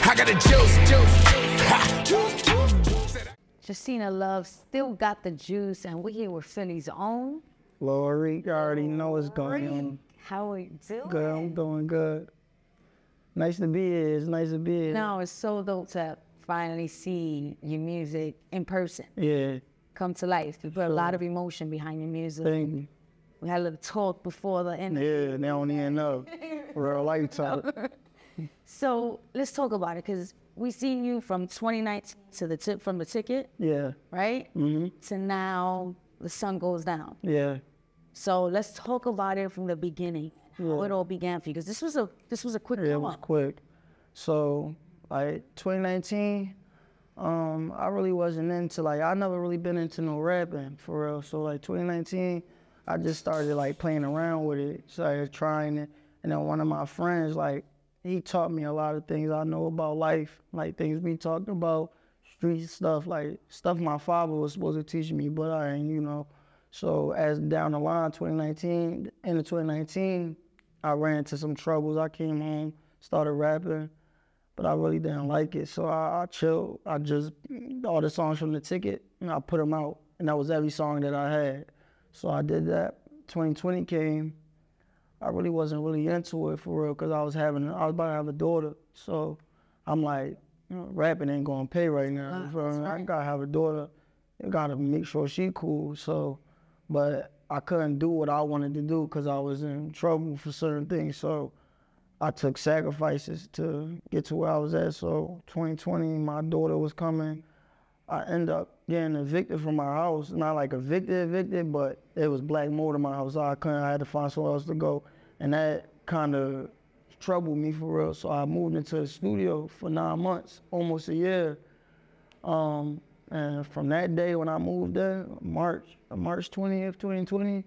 I got the juice. Jacina Love still got the juice, and we're here with Philly's own. Rekk, you already know what's going on. How are you doing? Good, I'm doing good. Nice to be here. It's nice to be here. No, it's so dope to finally see your music in person. Yeah. Come to life. You put a lot of emotion behind your music. Thank you. We had a little talk before the end. Yeah, they don't even know. Real life talk. So let's talk about it, because we seen you from 2019 to from the ticket. Yeah. Right? Mm-hmm. To now the sun goes down. Yeah. So let's talk about it from the beginning. How it all began for you, because this was a quick Yeah, it was quick. So like 2019, I really wasn't into, like, I never really been into no rapping for real. So like 2019, I just started like playing around with it, started trying it. And then one of my friends, like, he taught me a lot of things I know about life, like things we talked about, street stuff, like stuff my father was supposed to teach me, but I ain't, you know. So as down the line, 2019, end of 2019, I ran into some troubles. I came home, started rapping, but I really didn't like it. So I chilled. I just, all the songs from the ticket, and I put them out, and that was every song that I had. So I did that. 2020 came. I really wasn't really into it for real, because I was about to have a daughter. So I'm like, you know, rapping ain't gonna pay right now. I gotta have a daughter. I gotta make sure she cool. So, but I couldn't do what I wanted to do because I was in trouble for certain things. So I took sacrifices to get to where I was at. So 2020, my daughter was coming. I ended up getting evicted from my house. Not like evicted, but it was black mold in my house. So I had to find somewhere else to go. And that kind of troubled me for real. So I moved into the studio for 9 months, almost a year. And from that day when I moved there, March 20th, 2020,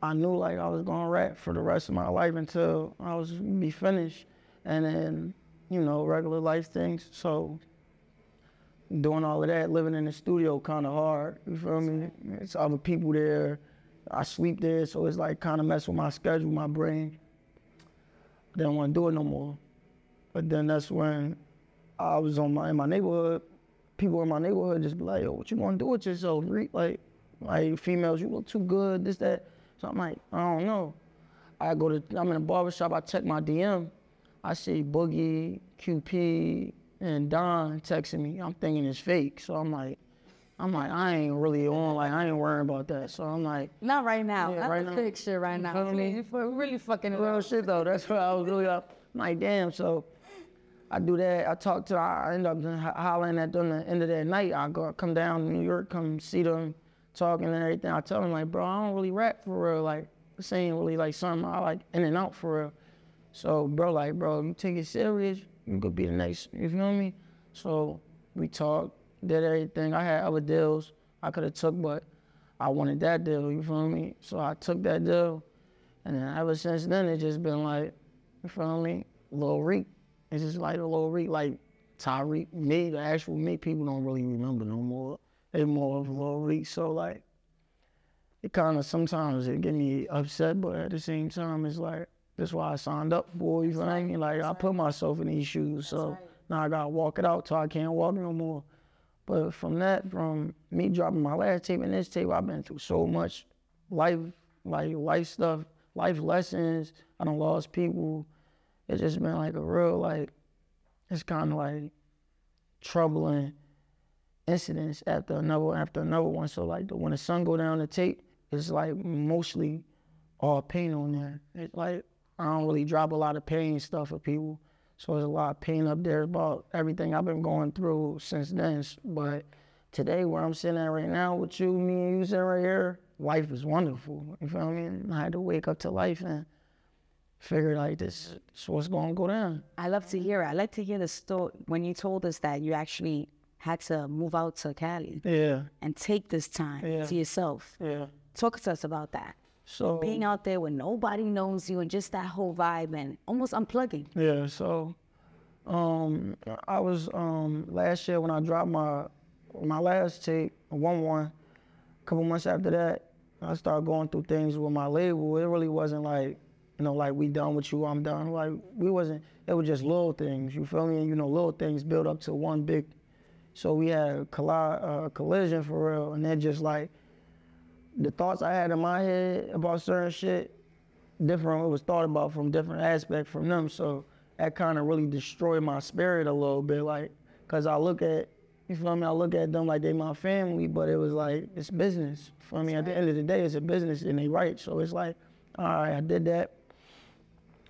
I knew like I was gonna rap for the rest of my life until I was be finished. And then, you know, regular life things. So doing all of that, living in the studio kind of hard, you feel me? It's other people there, I sleep there, so it's like kind of mess with my schedule, my brain. Didn't want to do it no more. But then that's when I was in my neighborhood. People in my neighborhood just be like, yo, what you want to do with yourself? Like females, you look too good, this, that. So I'm like, I don't know. I'm in a barbershop, I check my DM. I see Boogie, QP, and Don texting me. I'm thinking it's fake. So I'm like, I ain't really on, like, I ain't worrying about that. So I'm like. Not right now. Yeah, Not right the now. fake shit right now. You're really fucking real shit though. That's what I was really up. I'm like, damn. So I do that. I end up hollering at them at the end of that night. I come down to New York, come see them, talking and everything. I tell them like, bro, I don't really rap for real. Like, this ain't really like something I like in and out for real. So bro, you take it serious, you could be the next, you feel me? So we talked, did everything. I had other deals I could have took, but I wanted that deal, you feel me? So I took that deal, and then ever since then, it's just been like, you feel me? Lil Rekk. It's just like a Lil Rekk, like Tyreek, me, the actual me, people don't really remember no more. They more of Lil Rekk, so like, it kind of sometimes it get me upset, but at the same time, it's like, that's why I signed up for, you feel me? Like, I put myself in these shoes, so now I gotta walk it out till I can't walk no more. But from me dropping my last tape and this tape, I've been through so much life stuff, life lessons. I done lost people. It's just been like a real, like, it's kind of like troubling incidents after another one. So like when the sun go down the tape, it's like mostly all pain on there. It's like, I don't really drop a lot of pain stuff for people. So there's a lot of pain up there about everything I've been going through since then. But today, where I'm sitting at right now with you, me and you sitting right here, life is wonderful. You feel me? I had to wake up to life and figure like this is what's going to go down. I love to hear it. I like to hear the story when you told us that you actually had to move out to Cali. Yeah. And take this time to yourself. Yeah. Talk to us about that. So being out there when nobody knows you and just that whole vibe and almost unplugging. Yeah, so I was last year when I dropped my last tape, 1-1, a couple months after that, I started going through things with my label. It really wasn't like You know, like, we done with you, I'm done. Like, we wasn't, it was just little things, you feel me? And, you know, little things build up to one big, so we had a collision for real. And then just like, the thoughts I had in my head about certain shit, different, it was thought about from different aspects from them. So that kind of really destroyed my spirit a little bit, like, cause I look at, you feel me? I look at them like they my family, but it was like, it's business. You feel me? At the end of the day, it's a business and they right. So it's like, all right, I did that.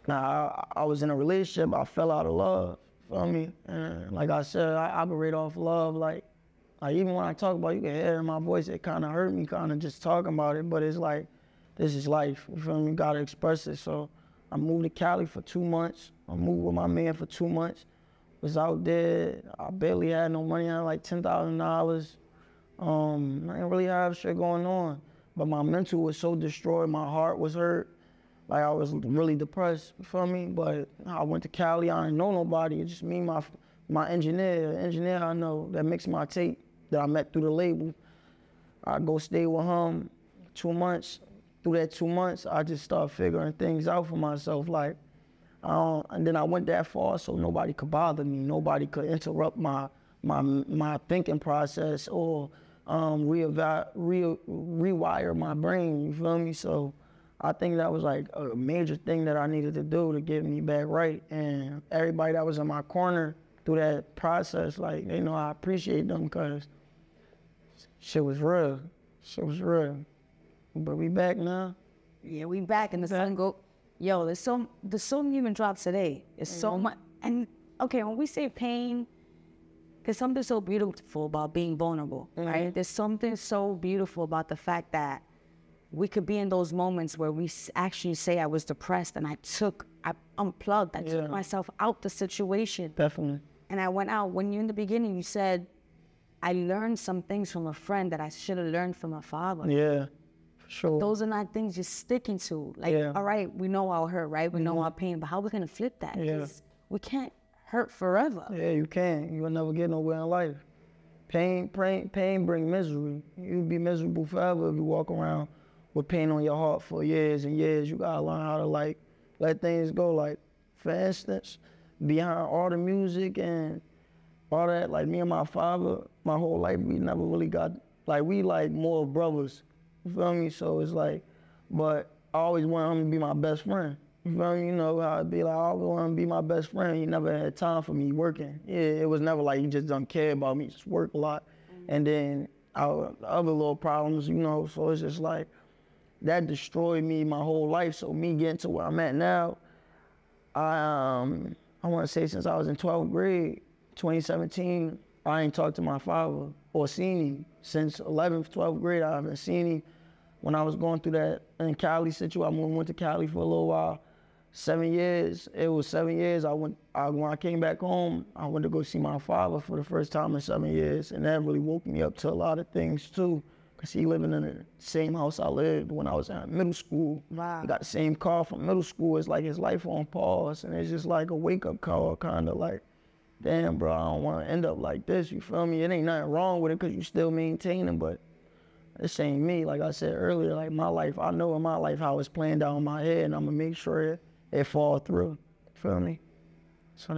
Now, I was in a relationship, I fell out of love, feel me? And like I said, I operate off love, like even when I talk about it, you can hear it in my voice, it kind of hurt me, kind of just talking about it, but it's like, this is life, you feel me? You gotta express it. So I moved to Cali for 2 months. I moved with my man for 2 months. Was out there, I barely had no money, I had like $10,000. I didn't really have shit going on, but my mental was so destroyed, my heart was hurt. Like, I was really depressed, you feel me? But I went to Cali, I didn't know nobody, it's just me, my engineer I know that mixed my tape that I met through the label. I go stay with him 2 months. Through that 2 months, I just started figuring things out for myself, like, and then I went that far so nobody could bother me, nobody could interrupt my thinking process or rewire my brain, you feel me? So I think that was like a major thing that I needed to do to get me back right. And everybody that was in my corner through that process, like, they know I appreciate them because shit was real. Shit was real. But we back now. Yeah, we back and the sun go. Yo, the song you even dropped today is so much. And okay, when we say pain, there's something so beautiful about being vulnerable, right? There's something so beautiful about the fact that we could be in those moments where we actually say I was depressed and I unplugged, I took myself out the situation. Definitely. And I went out. When you in the beginning, you said, I learned some things from a friend that I should have learned from a father. Yeah, for sure. Those are not things you're sticking to. Like, all right, we know our hurt, right? We know our pain, but how are we gonna flip that? Yeah. We can't hurt forever. Yeah, you can't. You'll never get nowhere in life. Pain bring misery. You'll be miserable forever if you walk around with pain on your heart for years and years. You gotta learn how to, like, let things go. Like, for instance, behind all the music and all that, like, me and my father, my whole life, we never really got, like, we like more brothers, you feel me? So it's like, but I always wanted him to be my best friend. You feel me? You know how it'd be like, I always wanted him to be my best friend. He never had time for me working. Yeah, it was never like he just don't care about me, just work a lot. And then our other little problems, you know, so it's just like, that destroyed me my whole life. So me getting to where I'm at now, I want to say since I was in 12th grade, 2017, I ain't talked to my father or seen him. Since 11th, 12th grade, I haven't seen him. When I was going through that in Cali situation, I went to Cali for a little while. 7 years, it was 7 years. When I came back home, I went to go see my father for the first time in 7 years. And that really woke me up to a lot of things too. Cause he living in the same house I lived when I was in middle school. Wow. He got the same car from middle school. It's like his life on pause. And it's just like a wake up call, kind of like, damn, bro, I don't want to end up like this, you feel me? It ain't nothing wrong with it because you still maintaining, but this ain't me. Like I said earlier, like my life, I know in my life how it's planned out in my head, and I'm going to make sure it fall through, feel me? So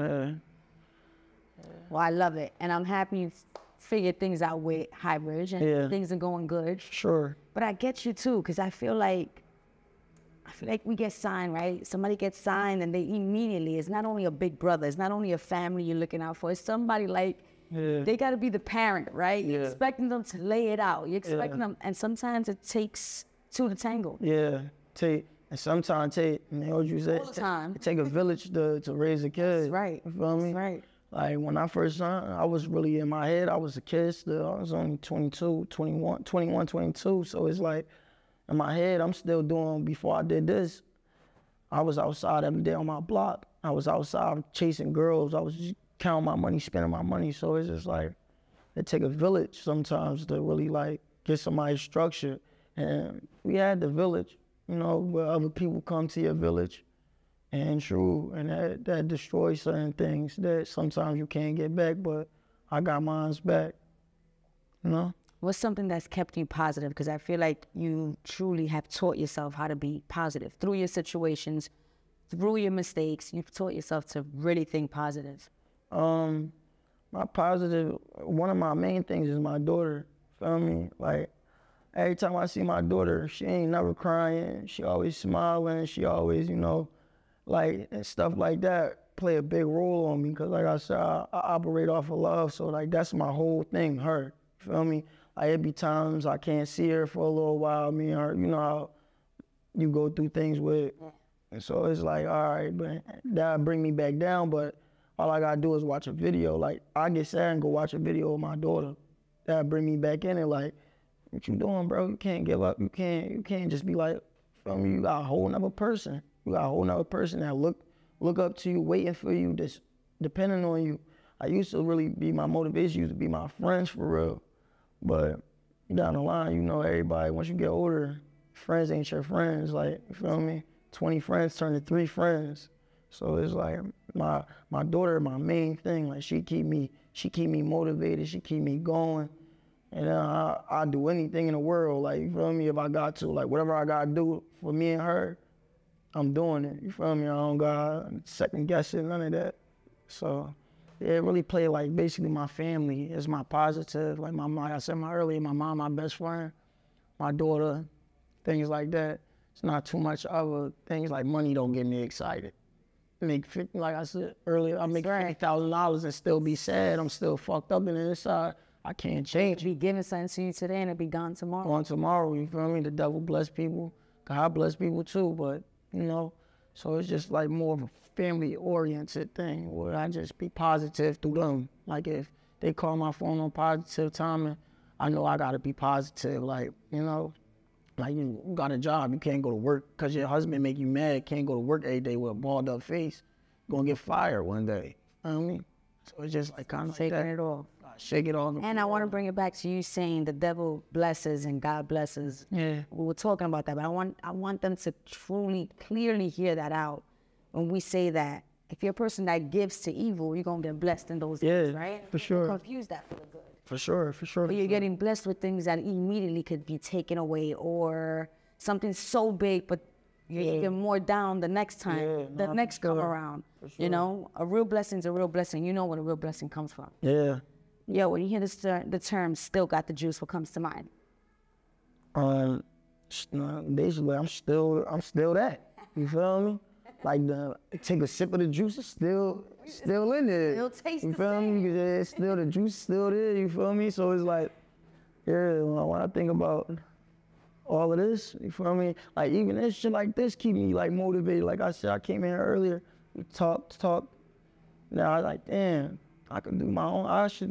Well, I love it. And I'm happy you figured things out with High Bridge and things are going good. Sure. But I get you too, because I feel like we get signed, right? Somebody gets signed and they immediately, it's not only a big brother, it's not only a family you're looking out for, it's somebody like, they got to be the parent, right? You're expecting them to lay it out. You're expecting them, and sometimes it takes two to tango. Yeah, and sometimes you know what you said? All the time. It take a village to raise a kid. That's right. You feel me? That's right. Like when I first signed, I was really in my head, I was a kid still. I was only 21, 22. So it's like, in my head, I'm still doing, before I did this, I was outside every day on my block. I was outside chasing girls. I was just counting my money, spending my money. So it's just like, it take a village sometimes to really like get somebody structured. And we had the village, you know, where other people come to your village. And true, and that destroys certain things that sometimes you can't get back, but I got mine's back, you know? What's something that's kept you positive? Because I feel like you truly have taught yourself how to be positive through your situations, through your mistakes. You've taught yourself to really think positive. My positive, one of my main things is my daughter. Feel me? Like, every time I see my daughter, she ain't never crying. She always smiling. She always, like, and stuff like that play a big role on me. Cause like I said, I operate off of love. So like, that's my whole thing, her. Feel me? Like, it be times I can't see her for a little while. Me and her, you know how you go through things with. And so it's like, all right, but that'll bring me back down. But all I gotta do is watch a video. Like, I get sad and go watch a video of my daughter. That'll bring me back in and like, what you doing, bro? You can't give up. You can't just be like, feel me? You got a whole nother person. You got a whole nother person that look up to you, waiting for you, just depending on you. I used to really be my motivation, used to be my friends for real. But down the line, everybody, once you get older, friends ain't your friends. Like, you feel me? 20 friends turn to 3 friends. So it's like my daughter, my main thing. Like, she keep me motivated. She keep me going. And I'll do anything in the world. Like, you feel me? If I got to, like, whatever I gotta do for me and her, I'm doing it. You feel me? I don't got second guessing, none of that. So yeah, it really play like basically my family is my positive. Like like I said earlier, my mom, my best friend, my daughter, things like that. It's not too much other things like money don't get me excited. Like I said earlier, I make $50,000 and still be sad. I'm still fucked up in the inside. I can't change. Be giving something to you today and it'll be gone tomorrow. Gone tomorrow, you feel me? The devil bless people. God bless people too, but so it's just like more of a family-oriented thing where I just be positive through them. Like, if they call my phone on positive timing, I know I gotta be positive. Like, like you got a job, you can't go to work because your husband make you mad, can't go to work every day with a balled up face. You're gonna get fired one day. You know what I mean? So it's just like kind of shaking it off. Shake it off. And I want to bring it back to you saying the devil blesses and God blesses. Yeah. We were talking about that, but I want them to truly, clearly hear that out when we say that. If you're a person that gives to evil, you're going to get blessed in those things, right? For sure. Confuse that for the good. For sure. But you're getting blessed with things that immediately could be taken away, or something so big, but you get more down the next time, the next come around. Sure. A real blessing's a real blessing. You know where a real blessing comes from. Yeah. Yo, when you hear the term "still got the juice," what comes to mind? Basically, I'm still that. You feel me? Like, take a sip of the juice, it's still in there. It'll taste you the feel same. me? It's still the juice, still there. You feel me? So it's like, when I think about all of this, you feel me? Like, even this shit like this keep me like motivated. Like I said, I came in here earlier, we talked. Now I like, damn. I should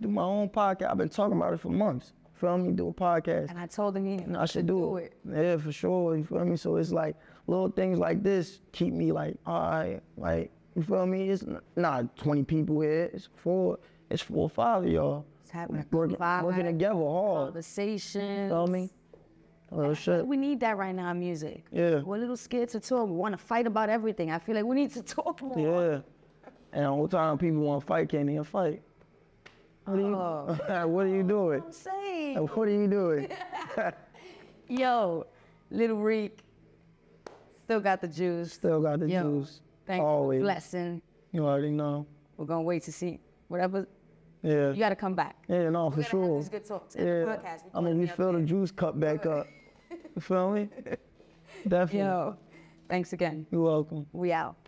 do my own podcast. I've been talking about it for months. Feel me? Do a podcast. And I told him I should do it. Yeah, for sure. You feel me? So it's like little things like this keep me like, all right, like, you feel me? It's not 20 people here. It's 4 or 5 of y'all. It's happening. Working together hard. Conversations. Feel me? Little shit. We need that right now in music. Yeah. We're a little scared to talk. We want to fight about everything. I feel like we need to talk more. Yeah. And all the time people want to fight, can't even fight. What are you doing? I'm saying. What are you doing? Yo, little Rekk, still got the juice. Still got the juice. Thanks for the blessing. You already know. We're going to wait to see whatever. Yeah. You got to come back. Yeah, no, for sure. Have these good talks. Yeah. We fill the juice cup back up. You feel me? Definitely. Yo, thanks again. You're welcome. We out.